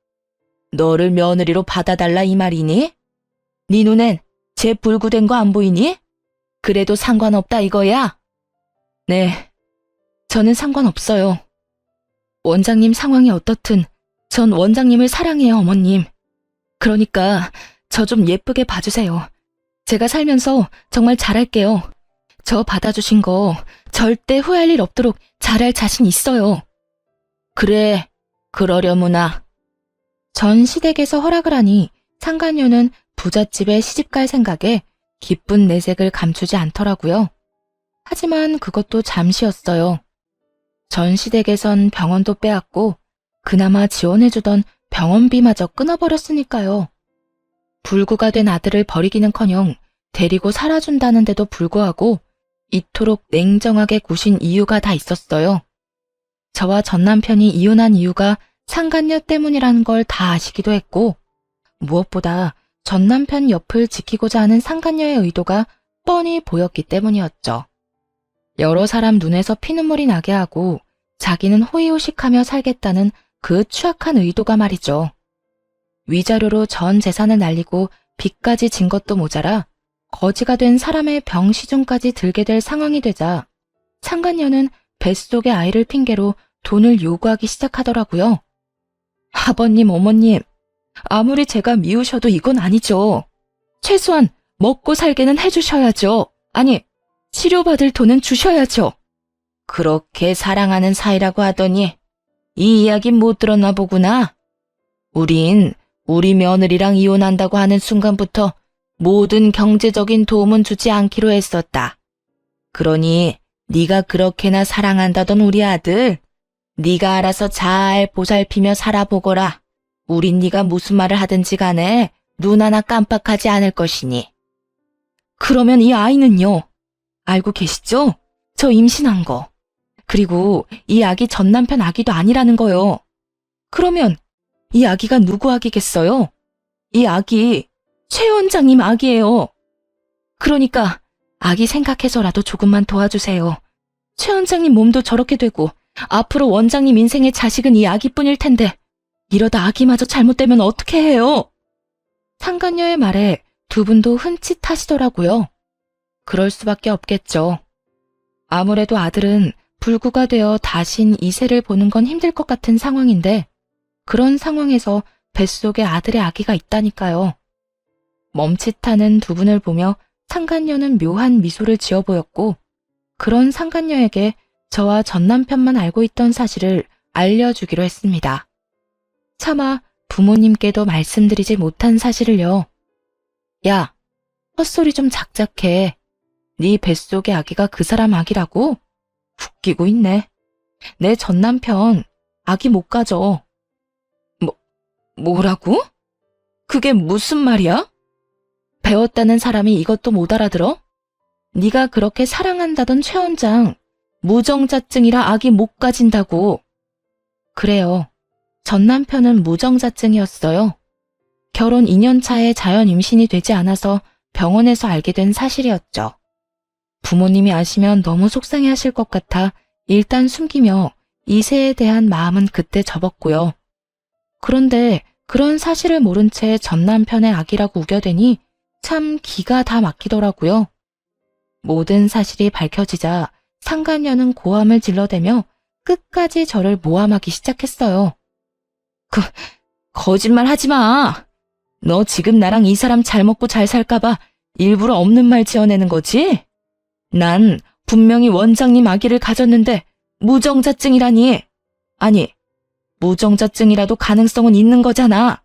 너를 며느리로 받아달라 이 말이니? 네 눈엔 제 불구된 거 안 보이니? 그래도 상관없다 이거야? 네, 저는 상관없어요. 원장님 상황이 어떻든 전 원장님을 사랑해요, 어머님. 그러니까 저 좀 예쁘게 봐주세요. 제가 살면서 정말 잘할게요. 저 받아주신 거 절대 후회할 일 없도록 잘할 자신 있어요. 그래, 그러려무나. 전 시댁에서 허락을 하니 상간녀는 부잣집에 시집갈 생각에 기쁜 내색을 감추지 않더라고요. 하지만 그것도 잠시였어요. 전 시댁에선 병원도 빼앗고 그나마 지원해주던 병원비마저 끊어버렸으니까요. 불구가 된 아들을 버리기는커녕 데리고 살아준다는데도 불구하고 이토록 냉정하게 구신 이유가 다 있었어요. 저와 전 남편이 이혼한 이유가 상간녀 때문이라는 걸 다 아시기도 했고 무엇보다 전 남편 옆을 지키고자 하는 상간녀의 의도가 뻔히 보였기 때문이었죠. 여러 사람 눈에서 피눈물이 나게 하고 자기는 호의호식하며 살겠다는 그 추악한 의도가 말이죠. 위자료로 전 재산을 날리고 빚까지 진 것도 모자라 거지가 된 사람의 병시중까지 들게 될 상황이 되자 상간녀는 뱃속의 아이를 핑계로 돈을 요구하기 시작하더라고요. 아버님, 어머님, 아무리 제가 미우셔도 이건 아니죠. 최소한 먹고 살게는 해주셔야죠. 아니, 치료받을 돈은 주셔야죠. 그렇게 사랑하는 사이라고 하더니 이 이야기 못 들었나 보구나. 우린 우리 며느리랑 이혼한다고 하는 순간부터 모든 경제적인 도움은 주지 않기로 했었다. 그러니 네가 그렇게나 사랑한다던 우리 아들, 네가 알아서 잘 보살피며 살아보거라. 우린 네가 무슨 말을 하든지 간에 눈 하나 깜빡하지 않을 것이니. 그러면 이 아이는요? 알고 계시죠? 저 임신한 거. 그리고 이 아기 전 남편 아기도 아니라는 거요. 그러면 이 아기가 누구 아기겠어요? 이 아기 최 원장님 아기예요. 그러니까 아기 생각해서라도 조금만 도와주세요. 최 원장님 몸도 저렇게 되고 앞으로 원장님 인생의 자식은 이 아기뿐일 텐데 이러다 아기마저 잘못되면 어떻게 해요? 상간녀의 말에 두 분도 흠칫하시더라고요. 그럴 수밖에 없겠죠. 아무래도 아들은 불구가 되어 다신 이세를 보는 건 힘들 것 같은 상황인데 그런 상황에서 뱃속에 아들의 아기가 있다니까요. 멈칫하는 두 분을 보며 상간녀는 묘한 미소를 지어 보였고 그런 상간녀에게 저와 전 남편만 알고 있던 사실을 알려주기로 했습니다. 차마 부모님께도 말씀드리지 못한 사실을요. 야, 헛소리 좀 작작해. 네 뱃속의 아기가 그 사람 아기라고? 웃기고 있네. 내 전 남편 아기 못 가져. 뭐라고? 그게 무슨 말이야? 배웠다는 사람이 이것도 못 알아들어? 네가 그렇게 사랑한다던 최 원장 무정자증이라 아기 못 가진다고. 그래요. 전 남편은 무정자증이었어요. 결혼 2년 차에 자연 임신이 되지 않아서 병원에서 알게 된 사실이었죠. 부모님이 아시면 너무 속상해하실 것 같아 일단 숨기며 이세에 대한 마음은 그때 접었고요. 그런데 그런 사실을 모른 채 전 남편의 아기라고 우겨대니 참 기가 다 막히더라고요. 모든 사실이 밝혀지자 상간녀는 고함을 질러대며 끝까지 저를 모함하기 시작했어요. 거짓말 하지 마. 너 지금 나랑 이 사람 잘 먹고 잘 살까봐 일부러 없는 말 지어내는 거지? 난 분명히 원장님 아기를 가졌는데 무정자증이라니. 아니, 무정자증이라도 가능성은 있는 거잖아.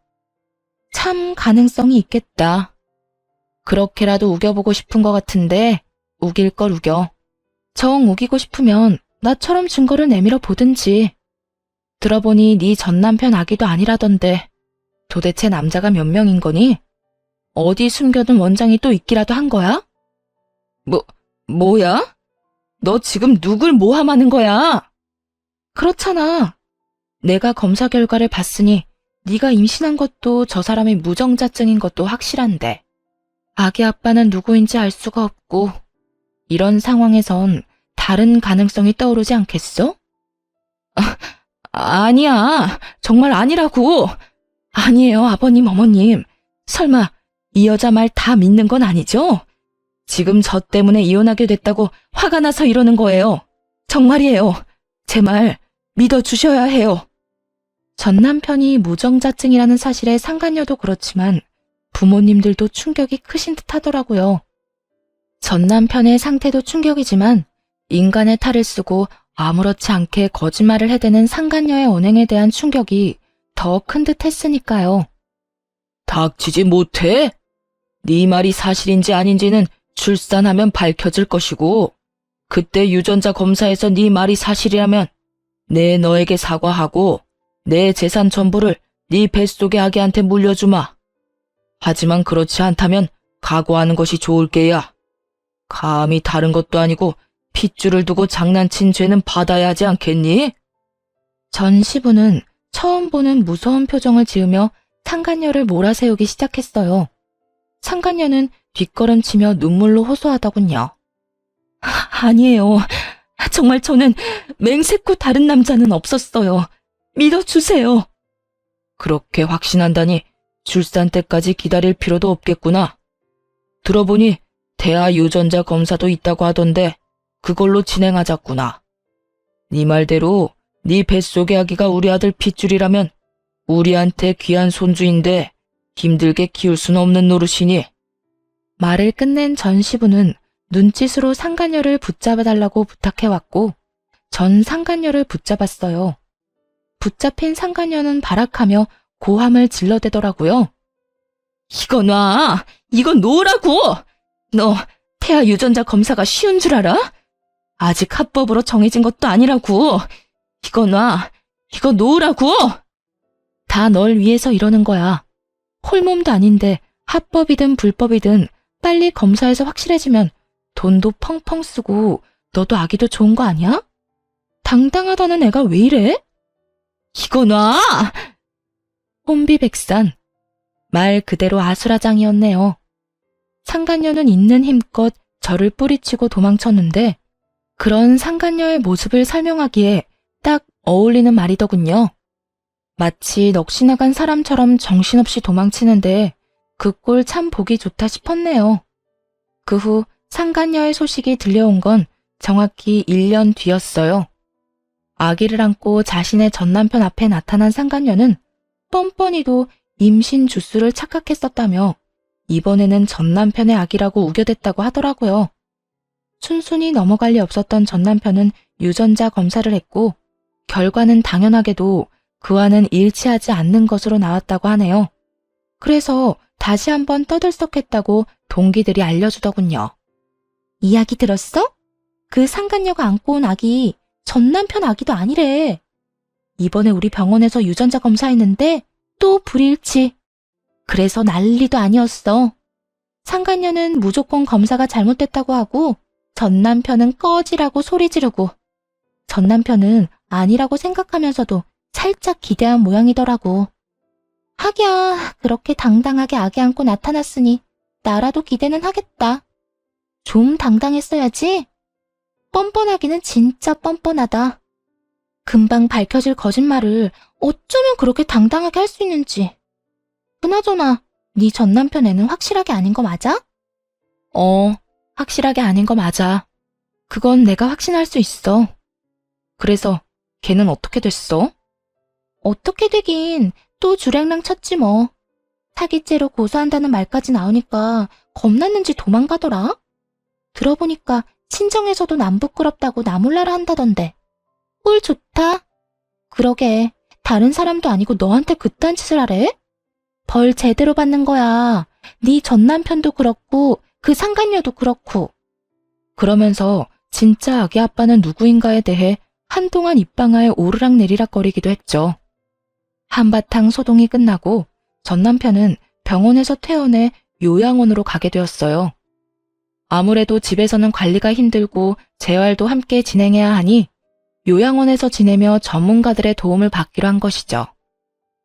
참 가능성이 있겠다. 그렇게라도 우겨보고 싶은 것 같은데 우길 걸 우겨. 정 우기고 싶으면 나처럼 증거를 내밀어 보든지. 들어보니 네 전 남편 아기도 아니라던데 도대체 남자가 몇 명인 거니? 어디 숨겨둔 원장이 또 있기라도 한 거야? 뭐야? 너 지금 누굴 모함하는 거야? 그렇잖아. 내가 검사 결과를 봤으니 네가 임신한 것도 저 사람이 무정자증인 것도 확실한데 아기 아빠는 누구인지 알 수가 없고 이런 상황에선 다른 가능성이 떠오르지 않겠어? 아니야. 정말 아니라고. 아니에요, 아버님, 어머님. 설마 이 여자 말 다 믿는 건 아니죠? 지금 저 때문에 이혼하게 됐다고 화가 나서 이러는 거예요. 정말이에요. 제 말 믿어주셔야 해요. 전 남편이 무정자증이라는 사실에 상간녀도 그렇지만 부모님들도 충격이 크신 듯 하더라고요. 전 남편의 상태도 충격이지만 인간의 탈을 쓰고 아무렇지 않게 거짓말을 해대는 상간녀의 언행에 대한 충격이 더 큰 듯 했으니까요. 닥치지 못해? 네 말이 사실인지 아닌지는 출산하면 밝혀질 것이고 그때 유전자 검사에서 네 말이 사실이라면 내 너에게 사과하고 내 재산 전부를 네 뱃속의 아기한테 물려주마. 하지만 그렇지 않다면 각오하는 것이 좋을 게야. 감히 다른 것도 아니고 핏줄을 두고 장난친 죄는 받아야 하지 않겠니? 전 시부는 처음 보는 무서운 표정을 지으며 상간녀를 몰아세우기 시작했어요. 상간녀는 뒷걸음치며 눈물로 호소하더군요. 아니에요. 정말 저는 맹세코 다른 남자는 없었어요. 믿어주세요. 그렇게 확신한다니 출산 때까지 기다릴 필요도 없겠구나. 들어보니 대하 유전자 검사도 있다고 하던데 그걸로 진행하자꾸나. 네 말대로 네 뱃속의 아기가 우리 아들 핏줄이라면 우리한테 귀한 손주인데 힘들게 키울 수는 없는 노릇이니. 말을 끝낸 전 시부는 눈짓으로 상간녀를 붙잡아달라고 부탁해왔고 전 상간녀를 붙잡았어요. 붙잡힌 상간녀는 발악하며 고함을 질러대더라고요. 이거 놔! 이거 놓으라고! 너 태아 유전자 검사가 쉬운 줄 알아? 아직 합법으로 정해진 것도 아니라고! 이거 놔! 이거 놓으라고! 다 널 위해서 이러는 거야. 홀몸도 아닌데 합법이든 불법이든 빨리 검사해서 확실해지면 돈도 펑펑 쓰고 너도 아기도 좋은 거 아니야? 당당하다는 애가 왜 이래? 이거 놔! 혼비백산. 말 그대로 아수라장이었네요. 상간녀는 있는 힘껏 저를 뿌리치고 도망쳤는데 그런 상간녀의 모습을 설명하기에 딱 어울리는 말이더군요. 마치 넋이 나간 사람처럼 정신없이 도망치는데 그 꼴 참 보기 좋다 싶었네요. 그 후 상간녀의 소식이 들려온 건 정확히 1년 뒤였어요. 아기를 안고 자신의 전남편 앞에 나타난 상간녀는 뻔뻔히도 임신 주수를 착각했었다며 이번에는 전남편의 아기라고 우겨댔다고 하더라고요. 순순히 넘어갈 리 없었던 전남편은 유전자 검사를 했고 결과는 당연하게도 그와는 일치하지 않는 것으로 나왔다고 하네요. 그래서 다시 한번 떠들썩했다고 동기들이 알려주더군요. 이야기 들었어? 그 상간녀가 안고 온 아기 전남편 아기도 아니래. 이번에 우리 병원에서 유전자 검사했는데 또 불일치. 그래서 난리도 아니었어. 상간녀는 무조건 검사가 잘못됐다고 하고 전남편은 꺼지라고 소리 지르고 전남편은 아니라고 생각하면서도 살짝 기대한 모양이더라고. 하기야 그렇게 당당하게 아기 안고 나타났으니 나라도 기대는 하겠다. 좀 당당했어야지. 뻔뻔하기는 진짜 뻔뻔하다. 금방 밝혀질 거짓말을 어쩌면 그렇게 당당하게 할 수 있는지. 그나저나 네 전남편 애는 확실하게 아닌 거 맞아? 확실하게 아닌 거 맞아. 그건 내가 확신할 수 있어. 그래서 걔는 어떻게 됐어? 어떻게 되긴 또 주랭랑 쳤지 뭐. 사기죄로 고소한다는 말까지 나오니까 겁났는지 도망가더라. 들어보니까 친정에서도 남 부끄럽다고 나 몰라라 한다던데. 꼴 좋다. 그러게 다른 사람도 아니고 너한테 그딴 짓을 하래? 벌 제대로 받는 거야. 네 전남편도 그렇고 그 상간녀도 그렇고. 그러면서 진짜 아기 아빠는 누구인가에 대해 한동안 입방아에 오르락내리락거리기도 했죠. 한바탕 소동이 끝나고 전남편은 병원에서 퇴원해 요양원으로 가게 되었어요. 아무래도 집에서는 관리가 힘들고 재활도 함께 진행해야 하니 요양원에서 지내며 전문가들의 도움을 받기로 한 것이죠.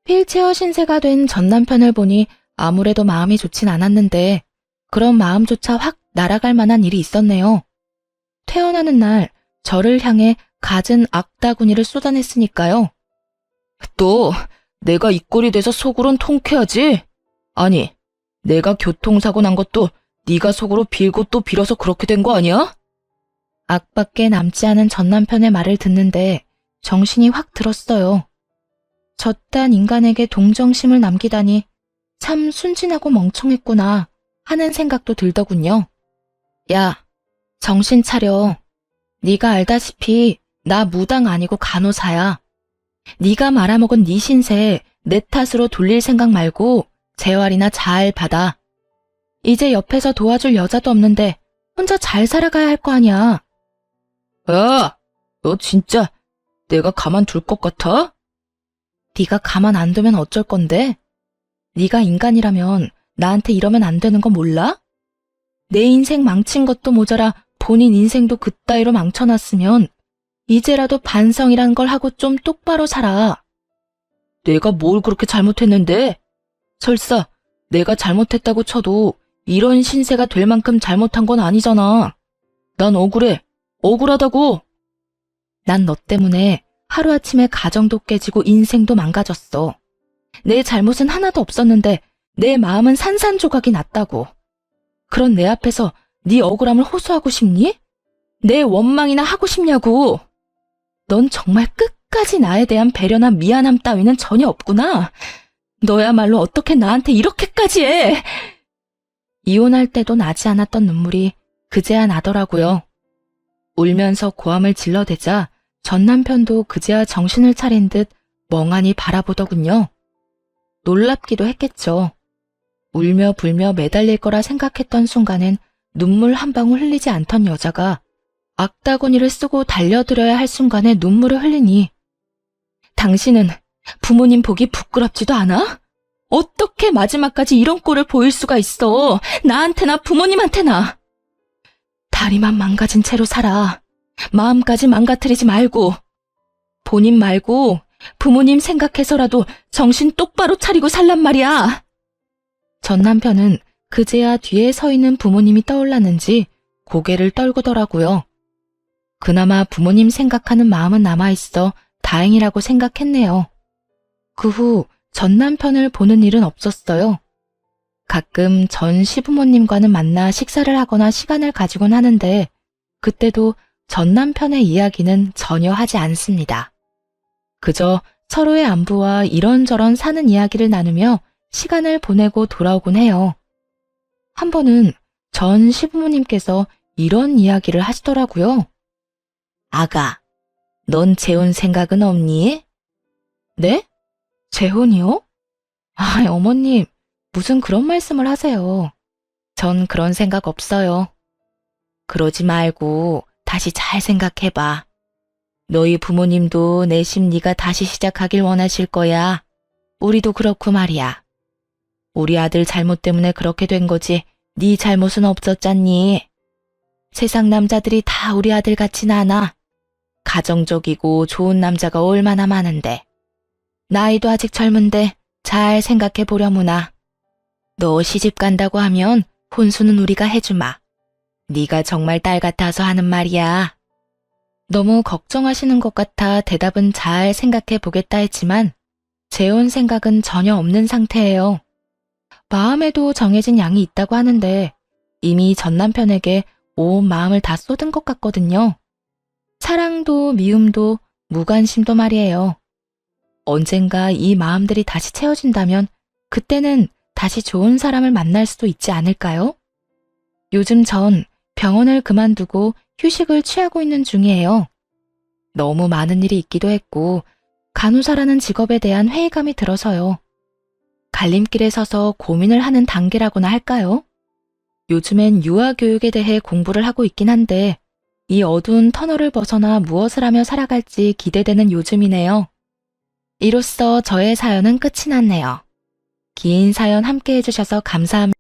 휠체어 신세가 된 전남편을 보니 아무래도 마음이 좋진 않았는데 그런 마음조차 확 날아갈 만한 일이 있었네요. 퇴원하는 날 저를 향해 갖은 악다구니를 쏟아냈으니까요. 또 내가 이 꼴이 돼서 속으론 통쾌하지? 아니, 내가 교통사고 난 것도 네가 속으로 빌고 또 빌어서 그렇게 된 거 아니야? 악밖에 남지 않은 전남편의 말을 듣는데 정신이 확 들었어요. 저딴 인간에게 동정심을 남기다니 참 순진하고 멍청했구나 하는 생각도 들더군요. 야, 정신 차려. 네가 알다시피 나 무당 아니고 간호사야. 네가 말아먹은 네 신세 내 탓으로 돌릴 생각 말고 재활이나 잘 받아. 이제 옆에서 도와줄 여자도 없는데 혼자 잘 살아가야 할 거 아니야. 야, 너 진짜 내가 가만 둘 것 같아? 네가 가만 안 두면 어쩔 건데? 네가 인간이라면 나한테 이러면 안 되는 거 몰라? 내 인생 망친 것도 모자라 본인 인생도 그따위로 망쳐놨으면 이제라도 반성이란 걸 하고 좀 똑바로 살아. 내가 뭘 그렇게 잘못했는데? 설사 내가 잘못했다고 쳐도 이런 신세가 될 만큼 잘못한 건 아니잖아. 난 억울해. 억울하다고. 난 너 때문에 하루아침에 가정도 깨지고 인생도 망가졌어. 내 잘못은 하나도 없었는데 내 마음은 산산조각이 났다고. 그런 내 앞에서 네 억울함을 호소하고 싶니? 내 원망이나 하고 싶냐고. 넌 정말 끝까지 나에 대한 배려나 미안함 따위는 전혀 없구나. 너야말로 어떻게 나한테 이렇게까지 해. 이혼할 때도 나지 않았던 눈물이 그제야 나더라고요. 울면서 고함을 질러대자 전 남편도 그제야 정신을 차린 듯 멍하니 바라보더군요. 놀랍기도 했겠죠. 울며 불며 매달릴 거라 생각했던 순간엔 눈물 한 방울 흘리지 않던 여자가 악다구니를 쓰고 달려들어야 할 순간에 눈물을 흘리니 당신은 부모님 보기 부끄럽지도 않아? 어떻게 마지막까지 이런 꼴을 보일 수가 있어? 나한테나 부모님한테나. 다리만 망가진 채로 살아. 마음까지 망가뜨리지 말고. 본인 말고 부모님 생각해서라도 정신 똑바로 차리고 살란 말이야. 전 남편은 그제야 뒤에 서 있는 부모님이 떠올랐는지 고개를 떨구더라고요. 그나마 부모님 생각하는 마음은 남아있어 다행이라고 생각했네요. 그 후 전 남편을 보는 일은 없었어요. 가끔 전 시부모님과는 만나 식사를 하거나 시간을 가지곤 하는데 그때도 전 남편의 이야기는 전혀 하지 않습니다. 그저 서로의 안부와 이런저런 사는 이야기를 나누며 시간을 보내고 돌아오곤 해요. 한 번은 전 시부모님께서 이런 이야기를 하시더라고요. 아가, 넌 재혼 생각은 없니? 네? 재혼이요? 아, 어머님, 무슨 그런 말씀을 하세요. 전 그런 생각 없어요. 그러지 말고 다시 잘 생각해봐. 너희 부모님도 내심 네가 다시 시작하길 원하실 거야. 우리도 그렇고 말이야. 우리 아들 잘못 때문에 그렇게 된 거지 네 잘못은 없었잖니. 세상 남자들이 다 우리 아들 같진 않아. 가정적이고 좋은 남자가 얼마나 많은데. 나이도 아직 젊은데 잘 생각해 보려무나. 너 시집 간다고 하면 혼수는 우리가 해주마. 네가 정말 딸 같아서 하는 말이야. 너무 걱정하시는 것 같아 대답은 잘 생각해 보겠다 했지만 재혼 생각은 전혀 없는 상태예요. 마음에도 정해진 양이 있다고 하는데 이미 전 남편에게 온 마음을 다 쏟은 것 같거든요. 사랑도 미움도 무관심도 말이에요. 언젠가 이 마음들이 다시 채워진다면 그때는 다시 좋은 사람을 만날 수도 있지 않을까요? 요즘 전 병원을 그만두고 휴식을 취하고 있는 중이에요. 너무 많은 일이 있기도 했고 간호사라는 직업에 대한 회의감이 들어서요. 갈림길에 서서 고민을 하는 단계라고나 할까요? 요즘엔 유아교육에 대해 공부를 하고 있긴 한데 이 어두운 터널을 벗어나 무엇을 하며 살아갈지 기대되는 요즘이네요. 이로써 저의 사연은 끝이 났네요. 긴 사연 함께 해주셔서 감사합니다.